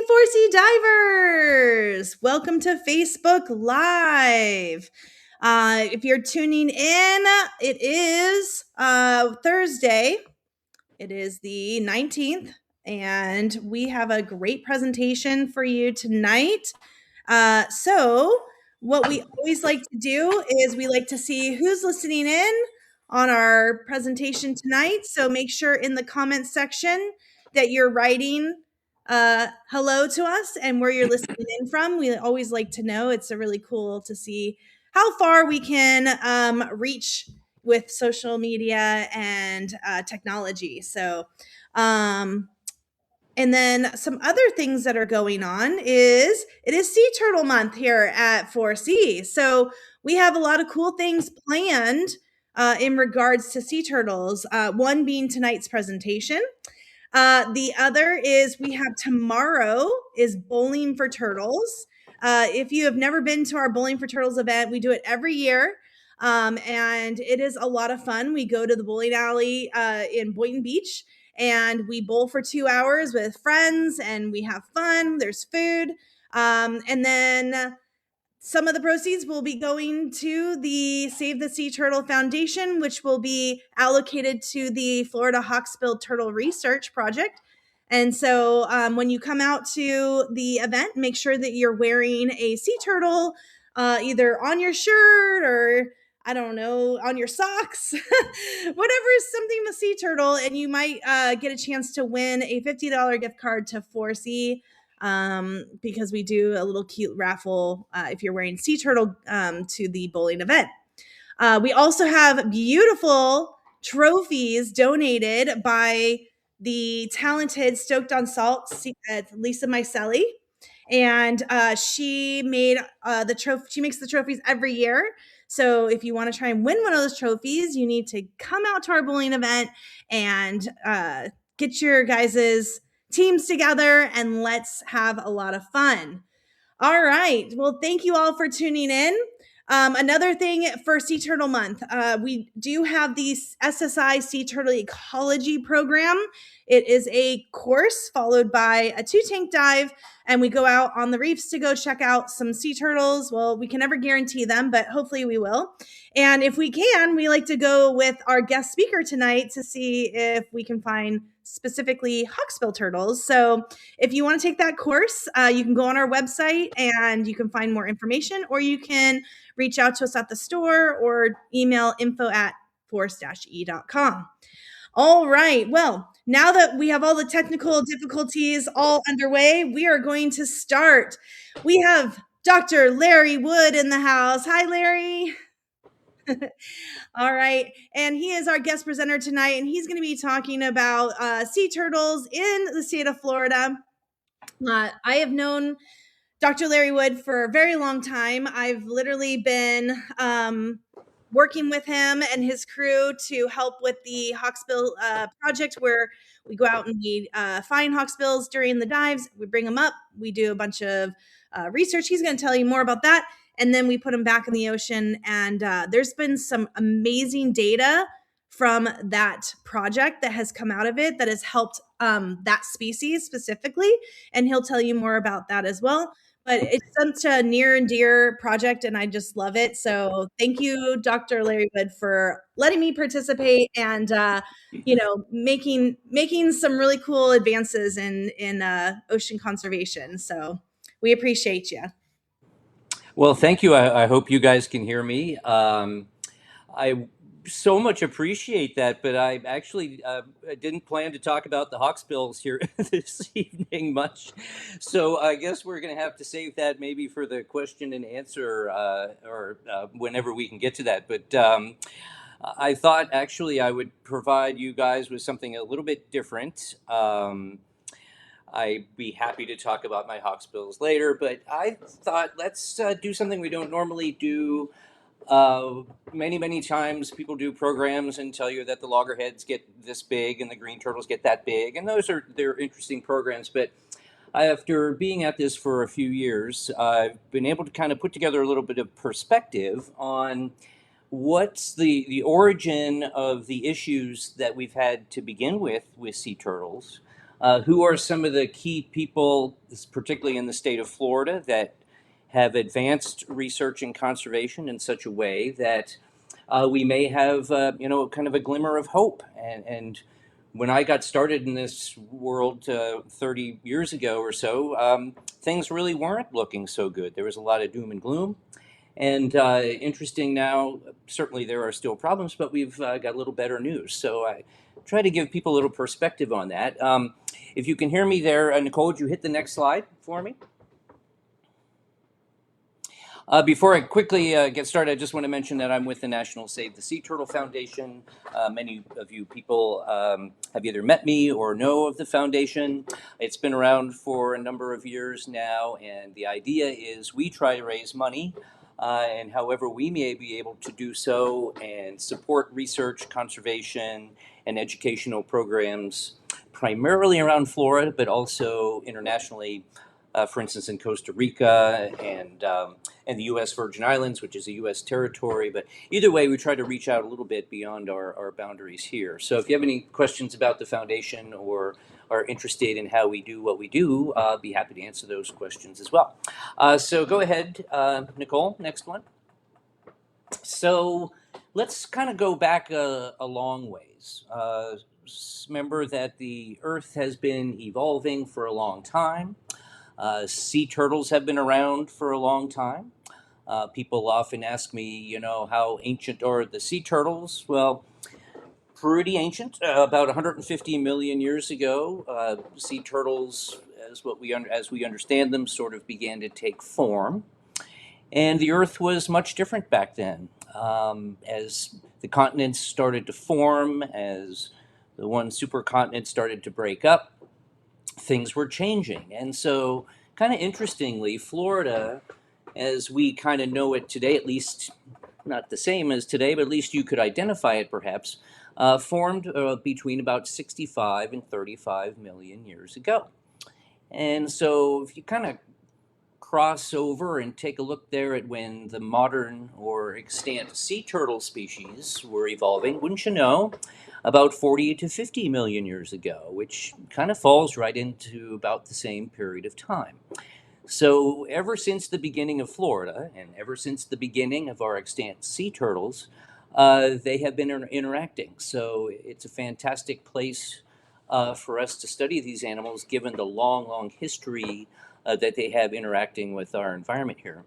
4C divers! Welcome to Facebook Live. If you're tuning in, it is Thursday. It is the 19th, and we have a great presentation for you tonight. So what we always like to do is we like to see who's listening in on our presentation tonight. So make sure in the comments section that you're writing hello to us and where you're listening in from. We always like to know. It's really cool to see how far we can reach with social media and technology. So, and then some other things that are going on is it is Sea Turtle Month here at 4C. So we have a lot of cool things planned in regards to sea turtles. One being tonight's presentation. The other is we have tomorrow is Bowling for Turtles. If you have never been to our Bowling for Turtles event, we do it every year. And it is a lot of fun. We go to the bowling alley in Boynton Beach and we bowl for 2 hours with friends and we have fun. There's food. And then some of the proceeds will be going to the Save the Sea Turtle Foundation, which will be allocated to the Florida Hawksbill Turtle Research Project. And so when you come out to the event, make sure that you're wearing a sea turtle either on your shirt or I don't know, on your socks, whatever is something with sea turtle, and you might get a chance to win a $50 gift card to 4C because we do a little cute raffle if you're wearing sea turtle to the bowling event. We also have beautiful trophies donated by the talented Stoked on Salt Lisa Mycelli. And she made the trophy. She makes the trophies every year. So if you want to try and win one of those trophies, you need to come out to our bowling event and get your guys's teams together and let's have a lot of fun. All right. Well, thank you all for tuning in. Another thing for Sea Turtle Month, we do have the SSI Sea Turtle Ecology Program. It is a course followed by a 2-tank dive, and we go out on the reefs to go check out some sea turtles. Well, we can never guarantee them, but hopefully we will. And if we can, we like to go with our guest speaker tonight to see if we can find specifically hawksbill turtles. So if you want to take that course, you can go on our website and you can find more information, or you can reach out to us at the store or email info@force-e.com. All right. Well, now that we have all the technical difficulties all underway, we are going to start. We have Dr. Larry Wood in the house. Hi, Larry. All right. And he is our guest presenter tonight, and he's going to be talking about sea turtles in the state of Florida. I have known Dr. Larry Wood for a very long time. I've literally been working with him and his crew to help with the Hawksbill project, where we go out and we find hawksbills during the dives. We bring them up. We do a bunch of research. He's going to tell you more about that. And then we put them back in the ocean. And there's been some amazing data from that project that has come out of it that has helped that species specifically. And he'll tell you more about that as well. But it's such a near and dear project, and I just love it. So thank you, Dr. Larry Wood, for letting me participate and making some really cool advances in ocean conservation. So we appreciate you. Well, thank you. I hope you guys can hear me. I so much appreciate that, but I actually didn't plan to talk about the Hawksbills here this evening much. So I guess we're going to have to save that maybe for the question and answer or whenever we can get to that. But I thought actually I would provide you guys with something a little bit different. I'd be happy to talk about my hawksbills later, but I thought let's do something we don't normally do. Many times people do programs and tell you that the loggerheads get this big and the green turtles get that big, and they're interesting programs. But after being at this for a few years, I've been able to kind of put together a little bit of perspective on what's the origin of the issues that we've had to begin with sea turtles. Who are some of the key people, particularly in the state of Florida, that have advanced research and conservation in such a way that we may have, kind of a glimmer of hope. And when I got started in this world 30 years ago or so, things really weren't looking so good. There was a lot of doom and gloom. And interesting now, certainly there are still problems, but we've got a little better news. So I try to give people a little perspective on that. If you can hear me there, Nicole, would you hit the next slide for me? Before I quickly get started, I just want to mention that I'm with the National Save the Sea Turtle Foundation. Many of you people have either met me or know of the foundation. It's been around for a number of years now, and the idea is we try to raise money, and however we may be able to do so, and support research, conservation, and educational programs, primarily around Florida, but also internationally. For instance, in Costa Rica and the U.S. Virgin Islands, which is a U.S. territory. But either way, we try to reach out a little bit beyond our boundaries here. So if you have any questions about the foundation or are interested in how we do what we do, I'll be happy to answer those questions as well. So go ahead, Nicole, next one. So let's kind of go back a long ways. Remember that the Earth has been evolving for a long time. Sea turtles have been around for a long time. People often ask me, how ancient are the sea turtles? Well, pretty ancient. About 150 million years ago, sea turtles, as we understand them, sort of began to take form. And the Earth was much different back then. As the continents started to form, as the one supercontinent started to break up, things were changing. And so, kind of interestingly, Florida, as we kind of know it today, at least not the same as today, but at least you could identify it perhaps, formed between about 65 and 35 million years ago. And so, if you kind of cross over and take a look there at when the modern or extant sea turtle species were evolving, wouldn't you know, about 40 to 50 million years ago, which kind of falls right into about the same period of time. So ever since the beginning of Florida and ever since the beginning of our extant sea turtles, they have been interacting. So it's a fantastic place for us to study these animals given the long, long history that they have interacting with our environment here.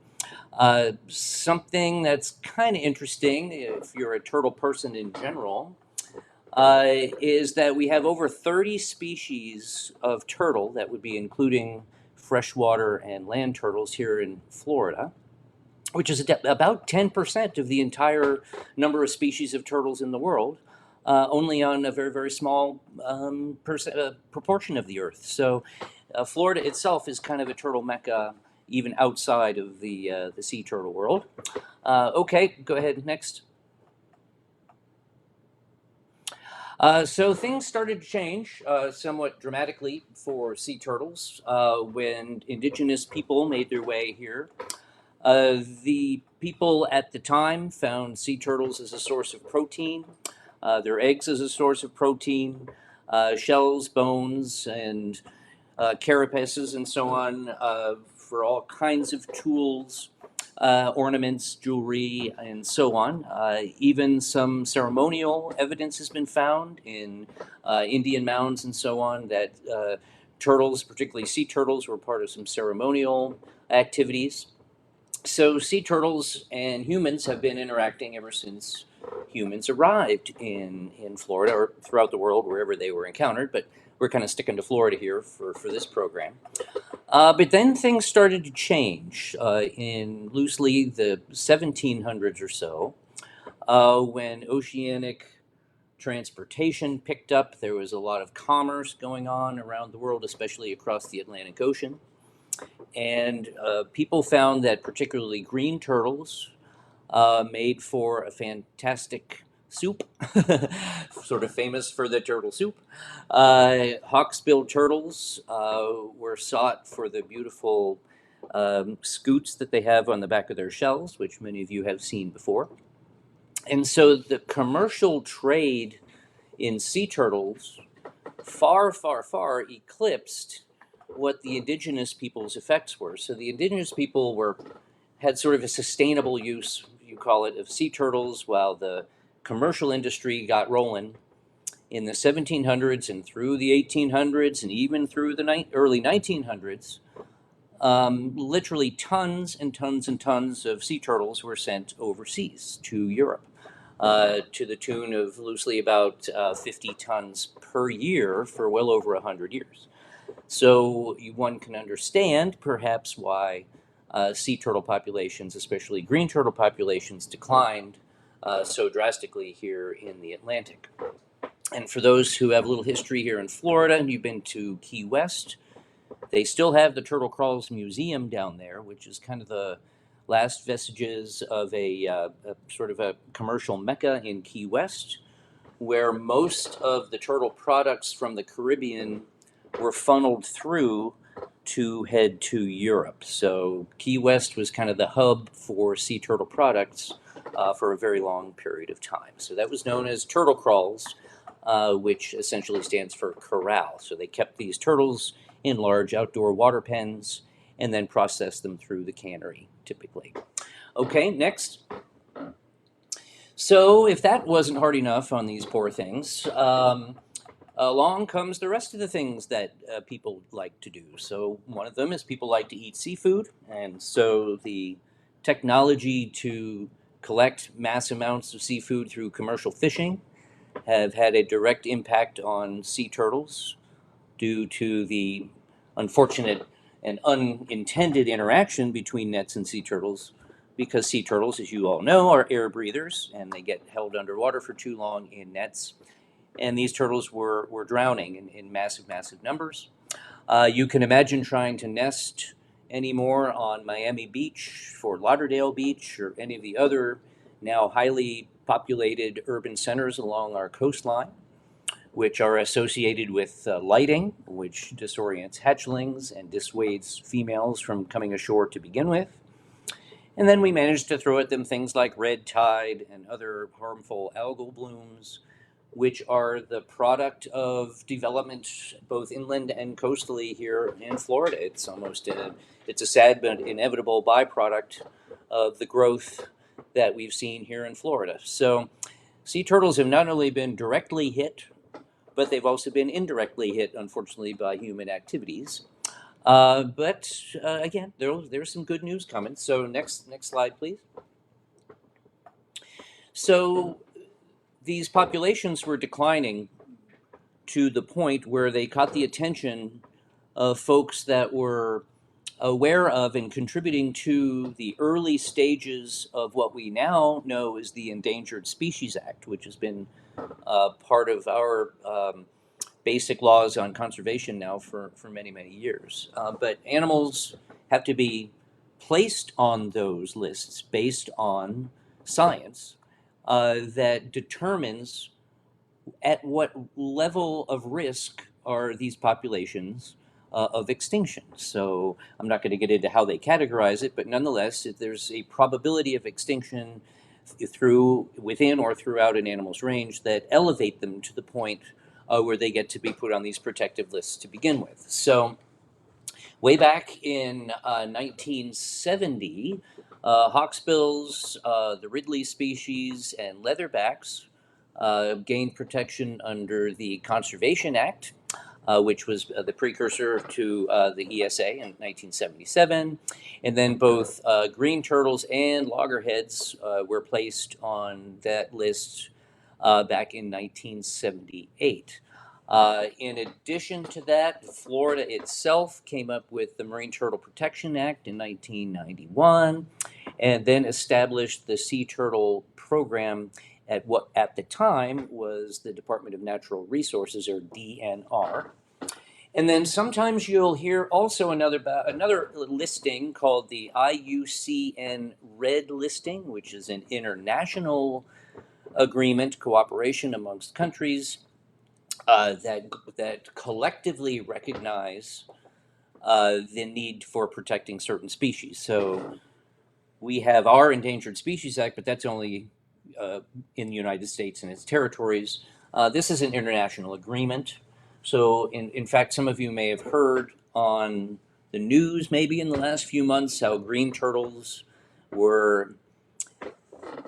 Something that's kind of interesting, if you're a turtle person in general, is that we have over 30 species of turtle, that would be including freshwater and land turtles here in Florida, which is about 10% of the entire number of species of turtles in the world, only on a very, very small proportion of the Earth. So Florida itself is kind of a turtle mecca, even outside of the sea turtle world. Okay, go ahead, next. So things started to change somewhat dramatically for sea turtles when indigenous people made their way here. The people at the time found sea turtles as a source of protein, their eggs as a source of protein, shells, bones, and carapaces and so on for all kinds of tools, ornaments, jewelry, and so on. Even some ceremonial evidence has been found in Indian mounds and so on that turtles, particularly sea turtles, were part of some ceremonial activities. So sea turtles and humans have been interacting ever since humans arrived in Florida or throughout the world, wherever they were encountered, but we're kind of sticking to Florida here for this program. But then things started to change in loosely the 1700s or so, when oceanic transportation picked up. There was a lot of commerce going on around the world, especially across the Atlantic Ocean. And people found that particularly green turtles made for a fantastic soup, sort of famous for the turtle soup. Hawksbill turtles were sought for the beautiful scutes that they have on the back of their shells, which many of you have seen before. And so the commercial trade in sea turtles far, far, far eclipsed what the indigenous people's effects were. So the indigenous people had sort of a sustainable use, you call it, of sea turtles, while the commercial industry got rolling in the 1700s and through the 1800s and even through the early 1900s. Literally tons and tons and tons of sea turtles were sent overseas to Europe, to the tune of loosely about 50 tons per year for well over 100 years. So one can understand perhaps why sea turtle populations, especially green turtle populations, declined so drastically here in the Atlantic. And for those who have a little history here in Florida and you've been to Key West, they still have the Turtle Crawls Museum down there, which is kind of the last vestiges of a sort of a commercial mecca in Key West, where most of the turtle products from the Caribbean were funneled through to head to Europe. So Key West was kind of the hub for sea turtle products for a very long period of time. So that was known as Turtle Crawls, which essentially stands for corral. So they kept these turtles in large outdoor water pens and then processed them through the cannery, typically. Okay, next. So if that wasn't hard enough on these poor things, along comes the rest of the things that people like to do. So one of them is people like to eat seafood, and so the technology to collect mass amounts of seafood through commercial fishing have had a direct impact on sea turtles due to the unfortunate and unintended interaction between nets and sea turtles, because sea turtles, as you all know, are air breathers and they get held underwater for too long in nets. And these turtles were drowning in massive, massive numbers. You can imagine trying to nest anymore on Miami Beach, Fort Lauderdale Beach, or any of the other now highly populated urban centers along our coastline, which are associated with lighting, which disorients hatchlings and dissuades females from coming ashore to begin with. And then we managed to throw at them things like red tide and other harmful algal blooms, which are the product of development both inland and coastally here in Florida. It's a sad but inevitable byproduct of the growth that we've seen here in Florida. So sea turtles have not only been directly hit, but they've also been indirectly hit, unfortunately, by human activities. But again, there's some good news coming. So next slide, please. So these populations were declining to the point where they caught the attention of folks that were aware of and contributing to the early stages of what we now know as the Endangered Species Act, which has been part of our basic laws on conservation now for many, many years. But animals have to be placed on those lists based on science that determines at what level of risk are these populations of extinction. So I'm not going to get into how they categorize it, but nonetheless, if there's a probability of extinction within or throughout an animal's range that elevate them to the point where they get to be put on these protective lists to begin with. So way back in 1970, hawksbills, the Ridley species, and leatherbacks gained protection under the Conservation Act, which was the precursor to the ESA in 1977. And then both green turtles and loggerheads were placed on that list back in 1978. In addition to that, Florida itself came up with the Marine Turtle Protection Act in 1991, and then established the Sea Turtle Program at what at the time was the Department of Natural Resources, or DNR. And then sometimes you'll hear also another listing called the IUCN Red Listing, which is an international agreement, cooperation amongst countries that collectively recognize the need for protecting certain species. So we have our Endangered Species Act, but that's only in the United States and its territories. This is an international agreement So, in fact, some of you may have heard on the news, maybe in the last few months, how green turtles were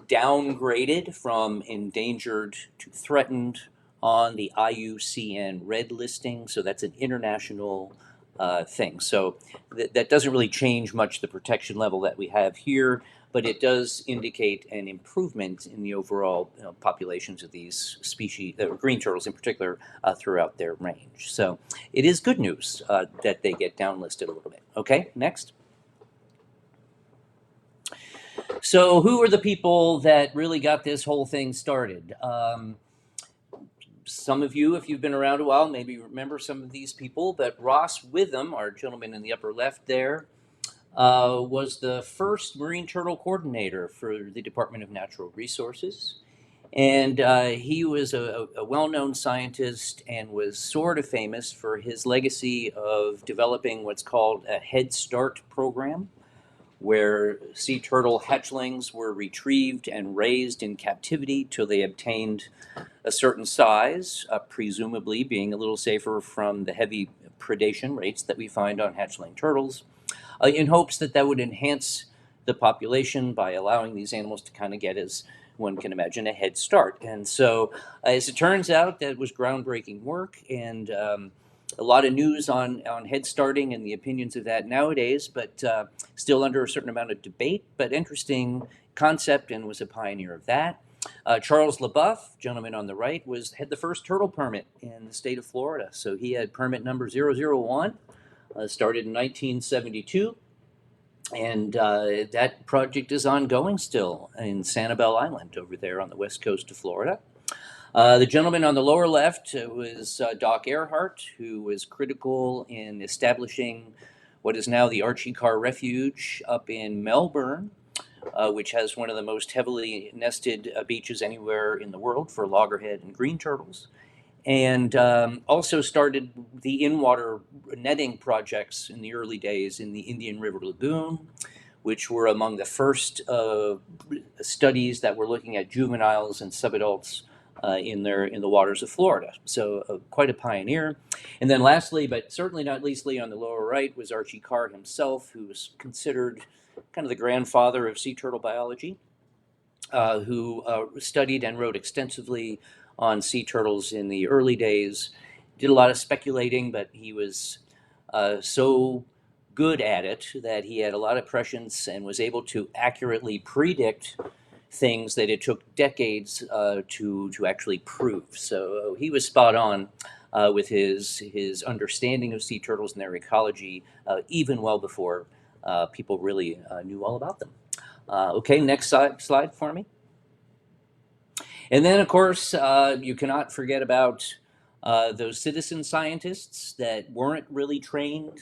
downgraded from endangered to threatened on the IUCN red listing. So that's an international thing. So that doesn't really change much the protection level that we have here, but it does indicate an improvement in the overall populations of these species, green turtles in particular, throughout their range. So it is good news that they get downlisted a little bit. Okay, next. So, who are the people that really got this whole thing started? Some of you, if you've been around a while, maybe remember some of these people, but Ross Witham, our gentleman in the upper left there, was the first marine turtle coordinator for the Department of Natural Resources. And he was a well known scientist and was sort of famous for his legacy of developing what's called a Head Start program, where sea turtle hatchlings were retrieved and raised in captivity till they obtained a certain size, presumably being a little safer from the heavy predation rates that we find on hatchling turtles, in hopes that that would enhance the population by allowing these animals to kind of get, as one can imagine, a head start. And so, as it turns out, that was groundbreaking work, and a lot of news on head starting and the opinions of that nowadays, but still under a certain amount of debate, but interesting concept, and was a pioneer of that. Charles LaBeouf, gentleman on the right, had the first turtle permit in the state of Florida. So he had permit number 001, started in 1972. And that project is ongoing still in Sanibel Island over there on the west coast of Florida. The gentleman on the lower left was Doc Earhart, who was critical in establishing what is now the Archie Carr Refuge up in Melbourne, which has one of the most heavily nested beaches anywhere in the world for loggerhead and green turtles. And also started the in-water netting projects in the early days in the Indian River Lagoon, which were among the first studies that were looking at juveniles and subadults in the waters of Florida. So quite a pioneer. And then lastly, but certainly not leastly, on the lower right was Archie Carr himself, who was considered kind of the grandfather of sea turtle biology, who studied and wrote extensively on sea turtles in the early days. Did a lot of speculating, but he was so good at it that he had a lot of prescience and was able to accurately predict things that it took decades to actually prove. So he was spot on with his understanding of sea turtles and their ecology, even well before people really knew all about them. Okay, next slide for me. And then, of course, you cannot forget about those citizen scientists that weren't really trained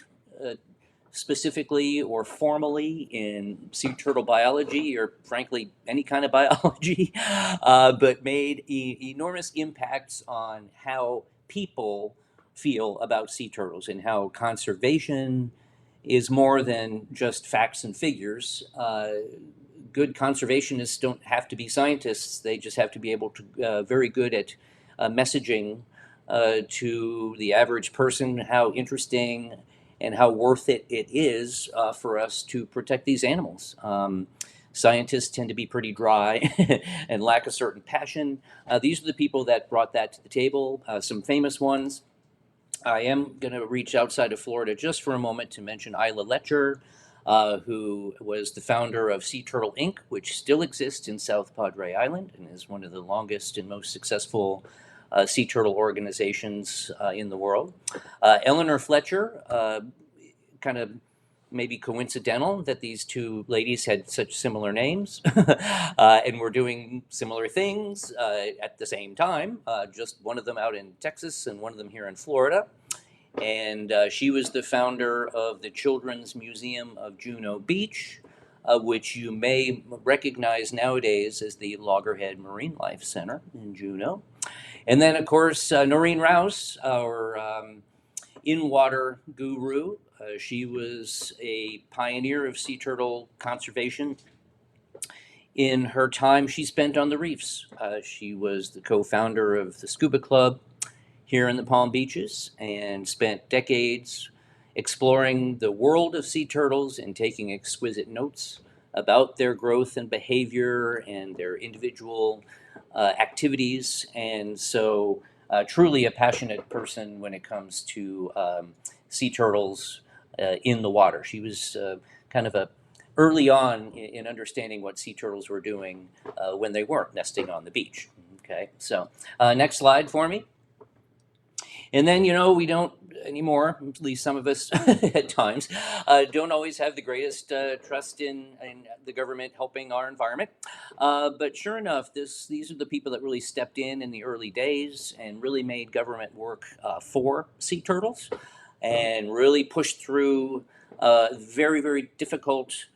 specifically or formally in sea turtle biology, or frankly any kind of biology, but made enormous impacts on how people feel about sea turtles and how conservation is more than just facts and figures. Good conservationists don't have to be scientists. They just have to be able to very good at messaging to the average person how interesting and how worth it is for us to protect these animals. Scientists tend to be pretty dry and lack a certain passion. These are the people that brought that to the table. Some famous ones. I am going to reach outside of Florida just for a moment to mention Isla Letcher, who was the founder of Sea Turtle Inc., which still exists in South Padre Island and is one of the longest and most successful sea turtle organizations in the world. Eleanor Fletcher, kind of maybe coincidental that these two ladies had such similar names and were doing similar things at the same time, just one of them out in Texas and one of them here in Florida. And she was the founder of the Children's Museum of Juno Beach, which you may recognize nowadays as the Loggerhead Marine Life Center in Juneau. And then, of course, Noreen Rouse, our in-water guru. She was a pioneer of sea turtle conservation in her time she spent on the reefs. She was the co-founder of the Scuba Club here in the Palm Beaches and spent decades exploring the world of sea turtles and taking exquisite notes about their growth and behavior and their individual activities. And so, truly a passionate person when it comes to sea turtles in the water. She was kind of a early on in understanding what sea turtles were doing when they weren't nesting on the beach. Okay, so next slide for me. And then, we don't anymore, at least some of us at times, don't always have the greatest trust in the government helping our environment. But sure enough, these are the people that really stepped in the early days and really made government work for sea turtles and really pushed through very, very difficult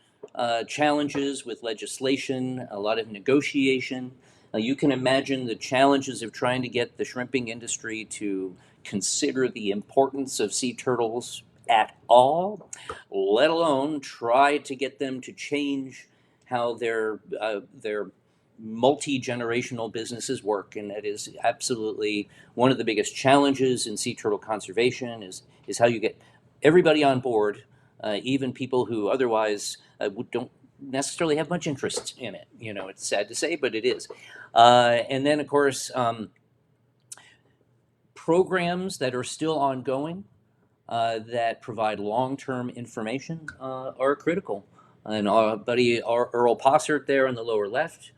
challenges with legislation, a lot of negotiation. You can imagine the challenges of trying to get the shrimping industry to consider the importance of sea turtles at all, let alone try to get them to change how their multi-generational businesses work. And that is absolutely one of the biggest challenges in sea turtle conservation is how you get everybody on board, even people who otherwise don't necessarily have much interest in it. It's sad to say, but it is. And then, of course, programs that are still ongoing that provide long-term information are critical. And our buddy Earl Possert there in the lower left,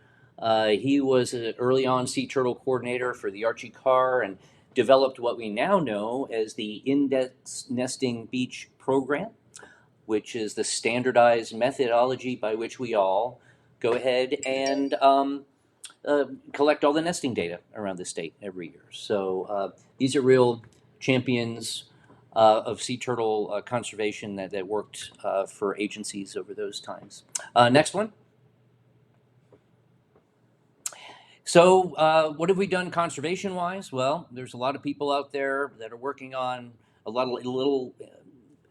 he was an early on sea turtle coordinator for the Archie Carr and developed what we now know as the Index Nesting Beach Program, which is the standardized methodology by which we all go ahead and collect all the nesting data around the state every year. So these are real champions of sea turtle conservation that worked for agencies over those times. Next one. So what have we done conservation-wise? Well, there's a lot of people out there that are working on a lot of little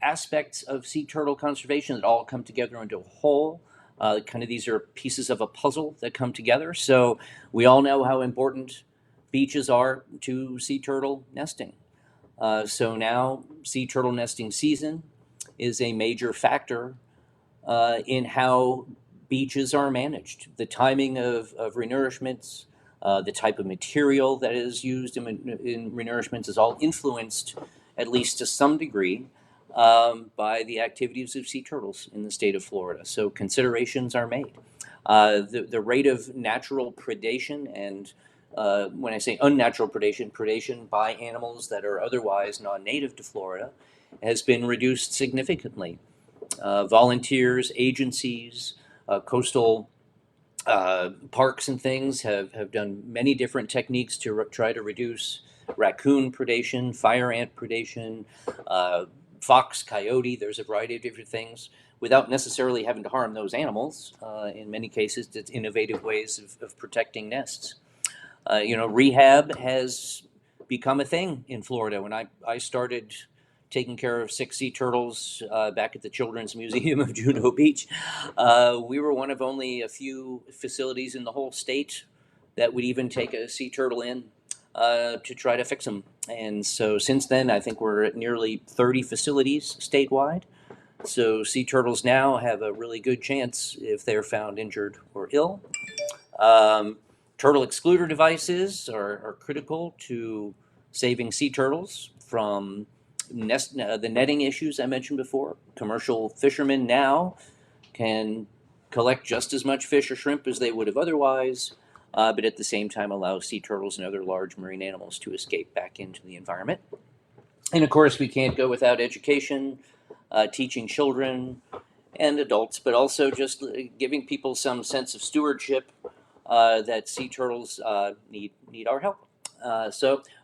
aspects of sea turtle conservation that all come together into a whole. Kind of these are pieces of a puzzle that come together. So we all know how important beaches are to sea turtle nesting. So now sea turtle nesting season is a major factor in how beaches are managed. The timing of renourishments, the type of material that is used in renourishments is all influenced, at least to some degree, by the activities of sea turtles in the state of Florida. So considerations are made. The rate of natural predation and when I say unnatural predation by animals that are otherwise non-native to Florida has been reduced significantly. Volunteers, agencies, coastal parks and things have done many different techniques to try to reduce raccoon predation, fire ant predation, fox, coyote. There's a variety of different things without necessarily having to harm those animals. In many cases, it's innovative ways of protecting nests. Rehab has become a thing in Florida. When I started taking care of 6 sea turtles back at the Children's Museum of Juno Beach, we were one of only a few facilities in the whole state that would even take a sea turtle in to try to fix them. And so since then, I think we're at nearly 30 facilities statewide. So sea turtles now have a really good chance if they're found injured or ill. Turtle excluder devices are critical to saving sea turtles from the netting issues I mentioned before. Commercial fishermen now can collect just as much fish or shrimp as they would have otherwise, but at the same time allow sea turtles and other large marine animals to escape back into the environment. And of course, we can't go without education, teaching children and adults, but also just giving people some sense of stewardship that sea turtles need our help.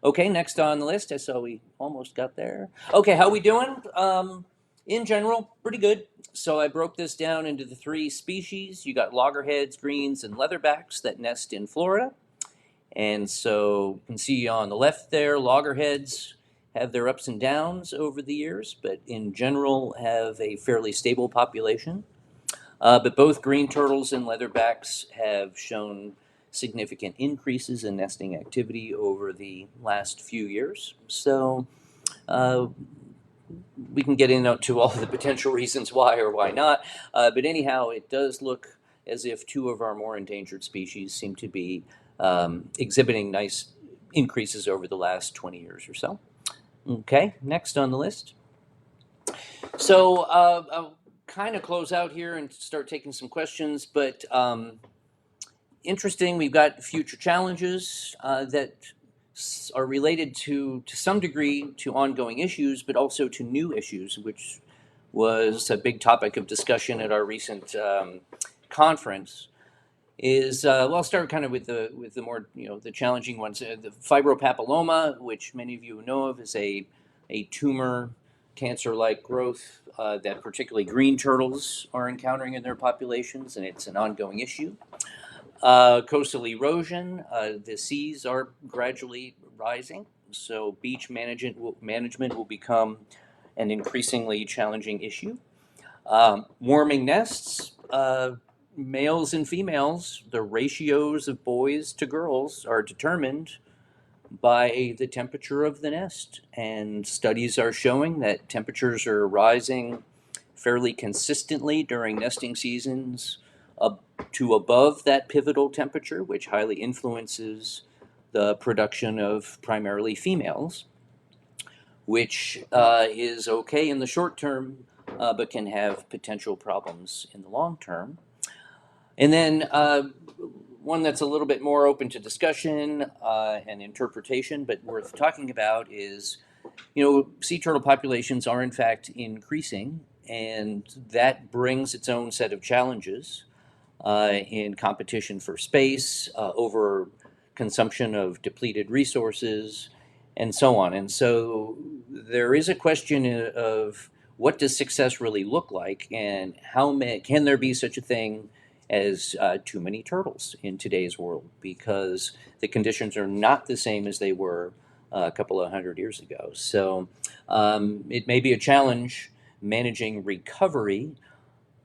Okay, next on the list. I saw we almost got there. Okay, how we doing? In general, pretty good. So I broke this down into the 3 species. You got loggerheads, greens, and leatherbacks that nest in Florida. And so you can see on the left there, loggerheads have their ups and downs over the years, but in general have a fairly stable population. But both green turtles and leatherbacks have shown significant increases in nesting activity over the last few years. So uh, we can get into all the potential reasons why or why not. But anyhow, it does look as if two of our more endangered species seem to be exhibiting nice increases over the last 20 years or so. Okay, next on the list. So I'll kind of close out here and start taking some questions, but interesting, we've got future challenges that are related to some degree to ongoing issues, but also to new issues, which was a big topic of discussion at our recent conference. Well, I'll start kind of with the more the challenging ones. The fibropapilloma, which many of you know of, is a tumor cancer-like growth that particularly green turtles are encountering in their populations, and it's an ongoing issue. Coastal erosion, the seas are gradually rising, so beach management will become an increasingly challenging issue. Warming nests, males and females, the ratios of boys to girls are determined by the temperature of the nest. And studies are showing that temperatures are rising fairly consistently during nesting seasons up to above that pivotal temperature, which highly influences the production of primarily females, which is okay in the short term, but can have potential problems in the long term. And then one that's a little bit more open to discussion and interpretation, but worth talking about is, sea turtle populations are in fact increasing, and that brings its own set of challenges in competition for space, over consumption of depleted resources, and so on. And so there is a question of what does success really look like, and how can there be such a thing as too many turtles in today's world, because the conditions are not the same as they were a couple of hundred years ago. So it may be a challenge managing recovery,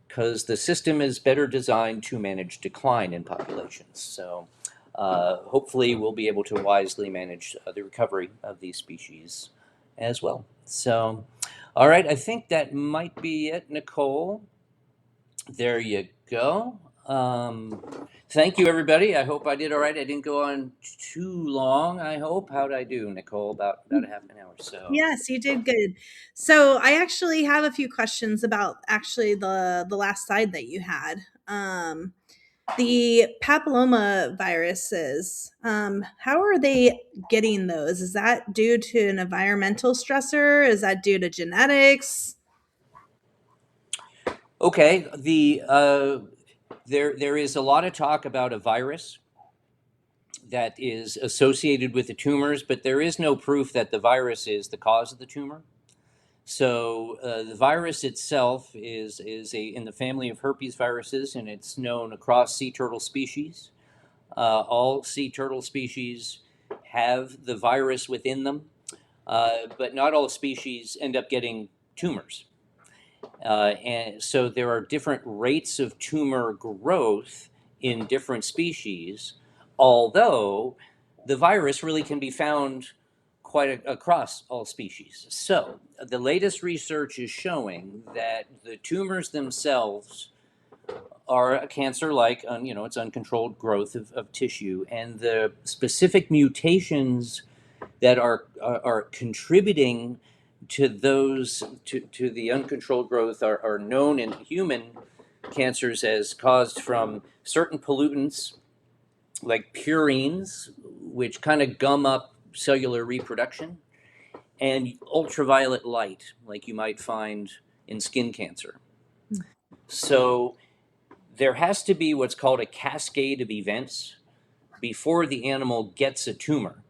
because the system is better designed to manage decline in populations. So hopefully we'll be able to wisely manage the recovery of these species as well. So, all right, I think that might be it, Nicole. There you go. Thank you, everybody. I hope I did all right. I didn't go on too long, I hope. How'd I do, Nicole? About a half an hour or so. Yes, you did good. So I actually have a few questions about actually the last slide that you had. The papilloma viruses, how are they getting those? Is that due to an environmental stressor? Is that due to genetics? Okay, there is a lot of talk about a virus that is associated with the tumors, but there is no proof that the virus is the cause of the tumor. So the virus itself is in the family of herpes viruses, and it's known across sea turtle species. All sea turtle species have the virus within them, but not all species end up getting tumors. And so there are different rates of tumor growth in different species, although the virus really can be found quite across all species. So the latest research is showing that the tumors themselves are a cancer-like, it's uncontrolled growth of tissue, and the specific mutations that are contributing to those to the uncontrolled growth are known in human cancers as caused from certain pollutants like purines, which kind of gum up cellular reproduction, and ultraviolet light, like you might find in skin cancer. So there has to be what's called a cascade of events before the animal gets a tumor.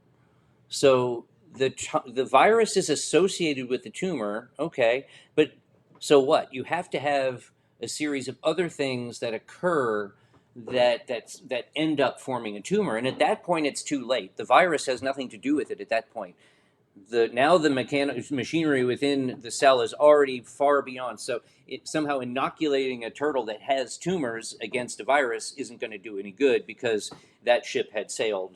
So the virus is associated with the tumor, okay, but so what? You have to have a series of other things that occur that end up forming a tumor, and at that point it's too late. The virus has nothing to do with it at that point. the mechanic machinery within the cell is already far beyond. So it somehow inoculating a turtle that has tumors against a virus isn't going to do any good because that ship had sailed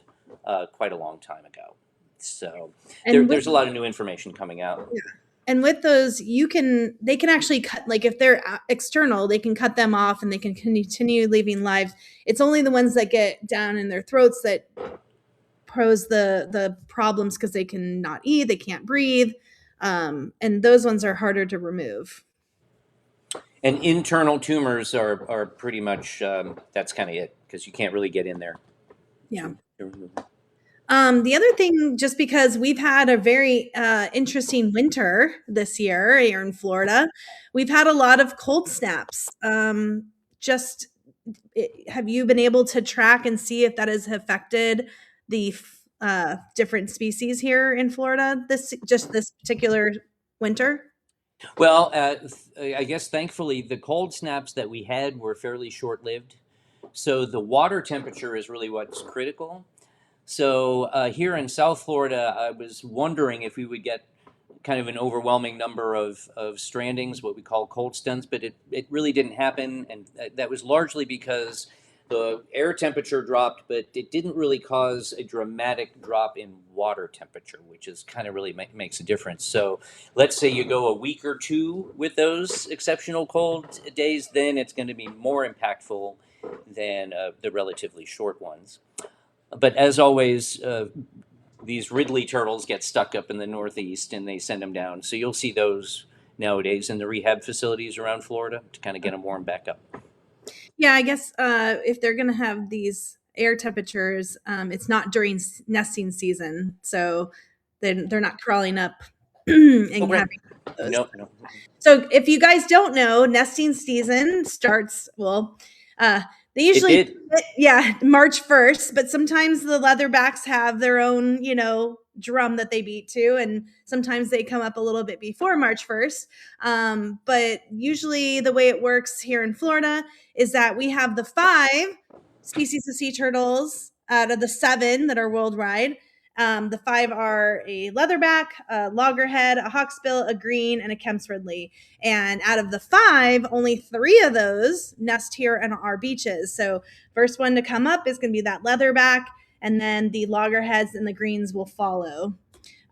quite a long time ago. So And with there's a lot of new information coming out. yeah. And with those, they can actually cut, like if they're external, they can cut them off and they can continue leaving lives. It's only the ones that get down in their throats that pose the problems because they can not eat, they can't breathe, and those ones are harder to remove. And internal tumors are pretty much that's kind of it because you can't really get in there Yeah. to remove. The other thing, just because we've had a very interesting winter this year here in Florida, we've had a lot of cold snaps. Just have you been able to track and see if that has affected the different species here in Florida this particular winter? Well, I guess thankfully the cold snaps that we had were fairly short lived. So the water temperature is really what's critical. So here in South Florida, I was wondering if we would get kind of an overwhelming number of strandings, what we call cold stunts, but it really didn't happen. And that was largely because the air temperature dropped, but it didn't really cause a dramatic drop in water temperature, which is kind of really makes a difference. So let's say you go a week or two with those exceptional cold days, then it's going to be more impactful than the relatively short ones. But as always, these Ridley turtles get stuck up in the Northeast and they send them down. So you'll see those nowadays in the rehab facilities around Florida to kind of get them warmed back up. Yeah, I guess if they're going to have these air temperatures, it's not during nesting season, so they're not crawling up Oh, and right. having those. No, no. So if you guys don't know, nesting season starts, well, uh, they It usually, did. yeah, March 1st, but sometimes the leatherbacks have their own, drum that they beat to, and sometimes they come up a little bit before March 1st. But usually the way it works here in Florida is that we have the 5 species of sea turtles out of the 7 that are worldwide. The 5 are a leatherback, a loggerhead, a hawksbill, a green, and a Kemp's Ridley. And out of the 5, only 3 of those nest here on our beaches. So first one to come up is going to be that leatherback, and then the loggerheads and the greens will follow.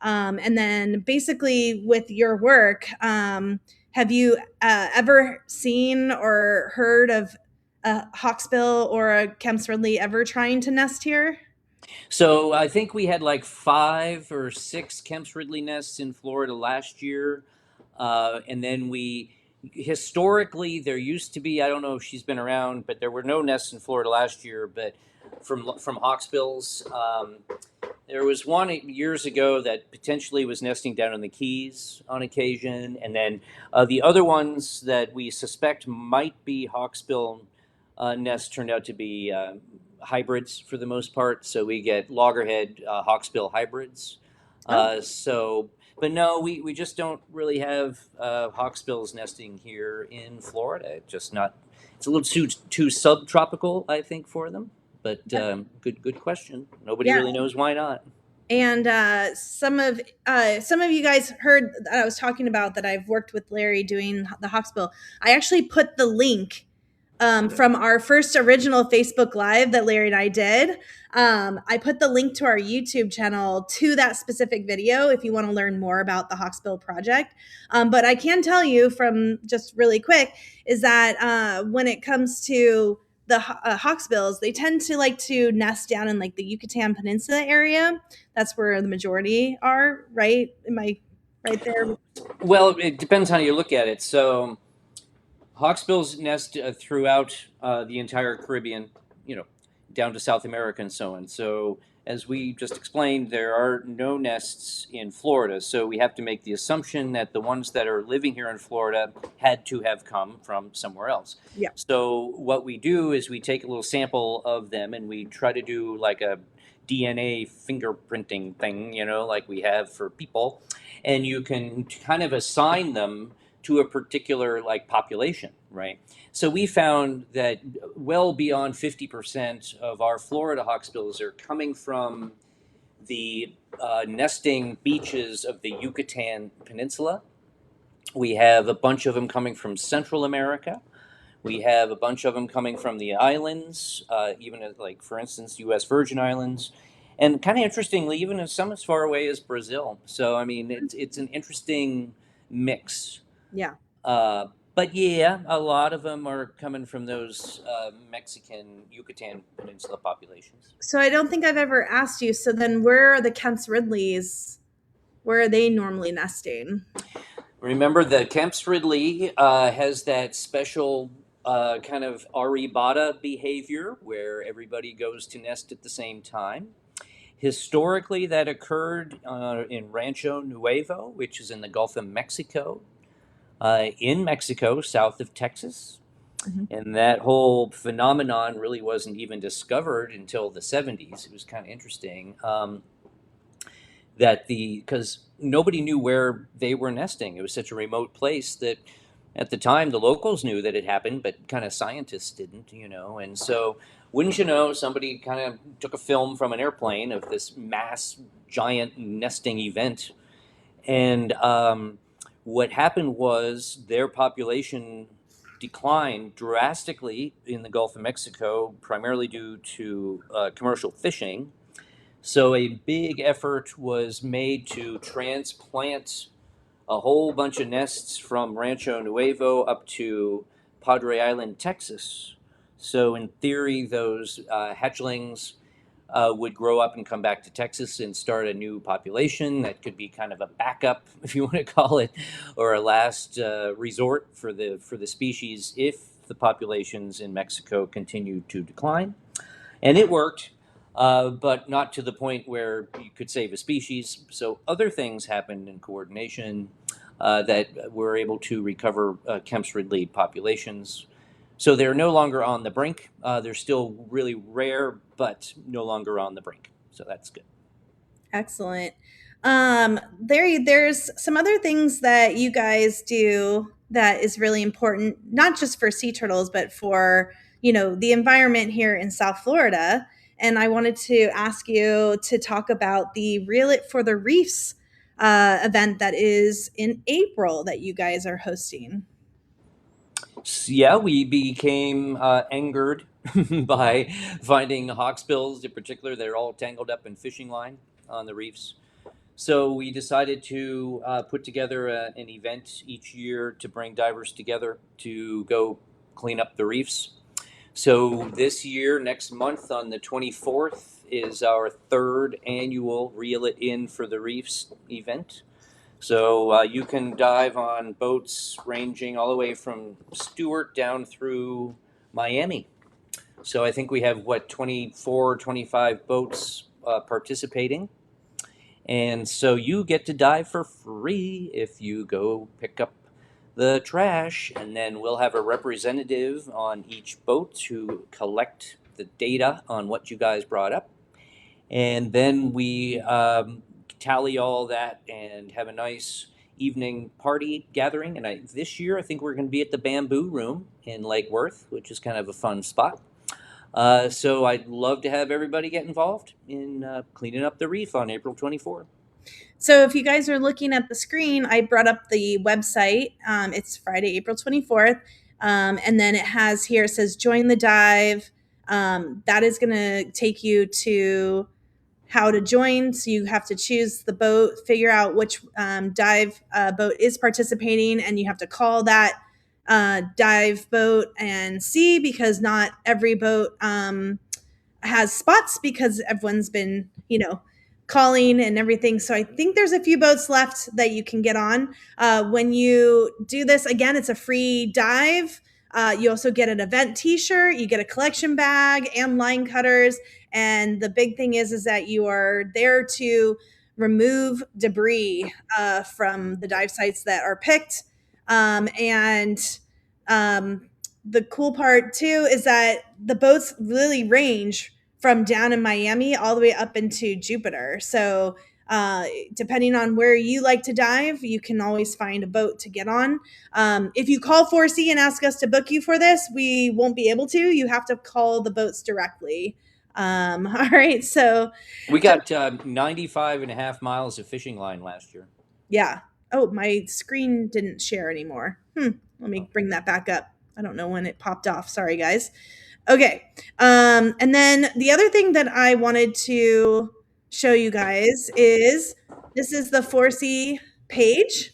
And then basically with your work, have you ever seen or heard of a hawksbill or a Kemp's Ridley ever trying to nest here? So I think we had like 5 or 6 Kemp's Ridley nests in Florida last year. And then historically, there used to be, I don't know if she's been around, but there were no nests in Florida last year. But from hawksbills, there was one years ago that potentially was nesting down in the Keys on occasion. And then the other ones that we suspect might be hawksbill nests turned out to be hybrids for the most part. So we get loggerhead hawksbill hybrids. Oh, But no, we just don't really have hawksbills nesting here in Florida. Just not. It's a little too subtropical, I think, for them. But yeah. good question. Nobody Yeah. really knows why not. And some of you guys heard that I was talking about that I've worked with Larry doing the Hawksbill. I actually put the link from our first original Facebook Live that Larry and I did. I put the link to our YouTube channel to that specific video if you want to learn more about the Hawksbill Project. But I can tell you from just really quick is that when it comes to the hawksbills, they tend to like to nest down in like the Yucatan Peninsula area. That's where the majority are, right? Am I right there? Well, it depends how you look at it. So hawksbills nest throughout the entire Caribbean, you know, down to South America and so on. So, as we just explained, there are no nests in Florida. So, we have to make the assumption that the ones that are living here in Florida had to have come from somewhere else. Yeah. So, what we do is we take a little sample of them and we try to do like a DNA fingerprinting thing, you know, like we have for people. And you can kind of assign them to a particular like population, right? So we found that well beyond 50% of our Florida hawksbills are coming from the nesting beaches of the Yucatan Peninsula. We have a bunch of them coming from Central America. We have a bunch of them coming from the islands, even like, for instance, U.S. Virgin Islands, and kind of interestingly, even some as far away as Brazil. So, I mean, it's an interesting mix. Yeah. Uh, but yeah, a lot of them are coming from those Mexican Yucatan Peninsula populations. So I don't think I've ever asked you. So then, where are the Kemp's Ridleys? Where are they normally nesting? Remember, the Kemp's Ridley has that special kind of Aribata behavior where everybody goes to nest at the same time. Historically, that occurred in Rancho Nuevo, which is in the Gulf of Mexico, in Mexico, south of Texas. Mhm. And that whole phenomenon really wasn't even discovered until the 70s. It was kind of interesting. That the because nobody knew where they were nesting. It was such a remote place that at the time the locals knew that it happened, but kind of scientists didn't, you know. And so, wouldn't you know, somebody kind of took a film from an airplane of this mass giant nesting event, and what happened was their population declined drastically in the Gulf of Mexico, primarily due to commercial fishing. So a big effort was made to transplant a whole bunch of nests from Rancho Nuevo up to Padre Island, Texas. So in theory, those hatchlings would grow up and come back to Texas and start a new population that could be kind of a backup, if you want to call it, or a last resort for the species if the populations in Mexico continued to decline. And it worked, but not to the point where you could save a species. So other things happened in coordination that were able to recover Kemp's Ridley populations. So they're no longer on the brink. They're still really rare, but no longer on the brink. So that's good. Excellent. There's some other things that you guys do that is really important, not just for sea turtles, but for, the environment here in South Florida. And I wanted to ask you to talk about the Reel It for the Reefs event that is in April that you guys are hosting. Yeah, we became angered by finding hawksbills in particular. They're all tangled up in fishing line on the reefs. So we decided to put together an event each year to bring divers together to go clean up the reefs. So this year, next month on the 24th, is our third annual Reel It In for the Reefs event. So you can dive on boats ranging all the way from Stewart down through Miami. So I think we have, what, 24, 25 boats participating. And so you get to dive for free if you go pick up the trash. And then we'll have a representative on each boat to collect the data on what you guys brought up. And then we tally all that and have a nice evening party gathering. And this year, I think we're going to be at the Bamboo Room in Lake Worth, which is kind of a fun spot. So I'd love to have everybody get involved in cleaning up the reef on April 24th. So if you guys are looking at the screen, I brought up the website. It's Friday, April 24th. And then it has here, it says join the dive. That is going to take you to how to join. So you have to choose the boat, figure out which dive boat is participating, and you have to call that dive boat and see, because not every boat has spots because everyone's been, calling and everything. So I think there's a few boats left that you can get on. When you do this, again, it's a free dive. You also get an event T-shirt, you get a collection bag and line cutters. And the big thing is that you are there to remove debris from the dive sites that are picked. And the cool part too is that the boats really range from down in Miami all the way up into Jupiter. So depending on where you like to dive, you can always find a boat to get on. If you call 4C and ask us to book you for this, we won't be able to. You have to call the boats directly. All right, so We just got 95 and a half miles of fishing line last year. yeah. Oh, my screen didn't share anymore. Let me Okay. bring that back up. I don't know when it popped off. Sorry, guys. Okay. And then the other thing that I wanted to show you guys is this is the 4C page,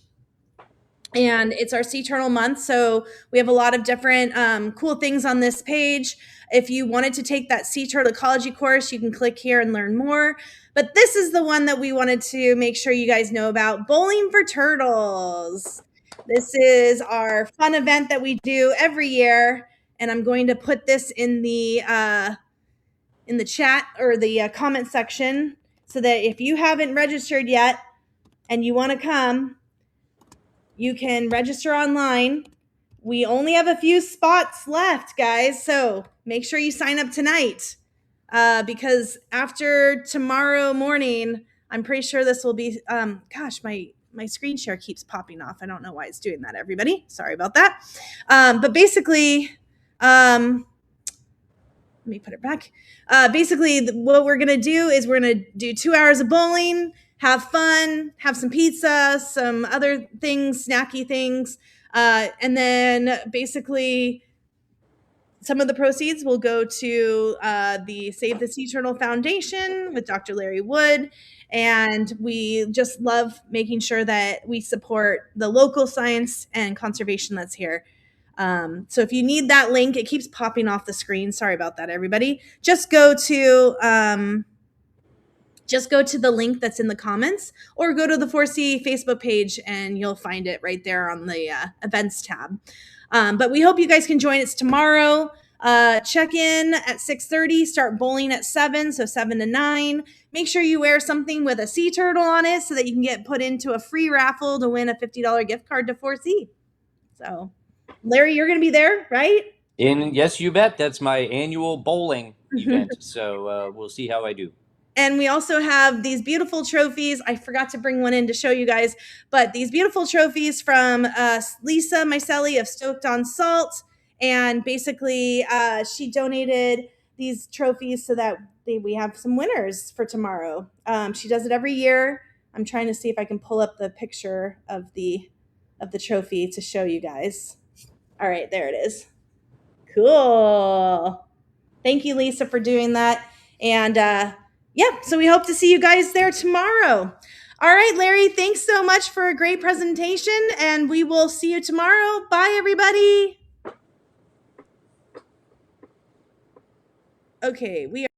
and it's our Sea Turtle month. So we have a lot of different cool things on this page. If you wanted to take that sea turtle ecology course, you can click here and learn more. But this is the one that we wanted to make sure you guys know about: Bowling for Turtles. This is our fun event that we do every year, and I'm going to put this in the chat or the comment section so that if you haven't registered yet and you want to come, you can register online. We only have a few spots left, guys, so make sure you sign up tonight, because after tomorrow morning, I'm pretty sure this will be. Gosh, my screen share keeps popping off. I don't know why it's doing that. Everybody, sorry about that. But basically, let me put it back. Basically, what we're gonna do is we're gonna do 2 hours of bowling, have fun, have some pizza, some other things, snacky things, and then basically some of the proceeds will go to the Save the Sea Turtle Foundation with Dr. Larry Wood. And we just love making sure that we support the local science and conservation that's here. So if you need that link, it keeps popping off the screen. Sorry about that, everybody. Just go to the link that's in the comments, or go to the 4C Facebook page and you'll find it right there on the events tab. But we hope you guys can join us tomorrow. Check in at 6:30, start bowling at 7, so 7 to 9. Make sure you wear something with a sea turtle on it so that you can get put into a free raffle to win a $50 gift card to 4C. So, Larry, you're going to be there, right? And yes, you bet. That's my annual bowling event. So we'll see how I do. And we also have these beautiful trophies. I forgot to bring one in to show you guys, but these beautiful trophies from Lisa Mycelli of Stoked on Salt. And basically, she donated these trophies so that we have some winners for tomorrow. She does it every year. I'm trying to see if I can pull up the picture of the trophy to show you guys. All right, there it is. Cool. Thank you, Lisa, for doing that. And yeah, so we hope to see you guys there tomorrow. All right, Larry, thanks so much for a great presentation, and we will see you tomorrow. Bye, everybody. Okay, we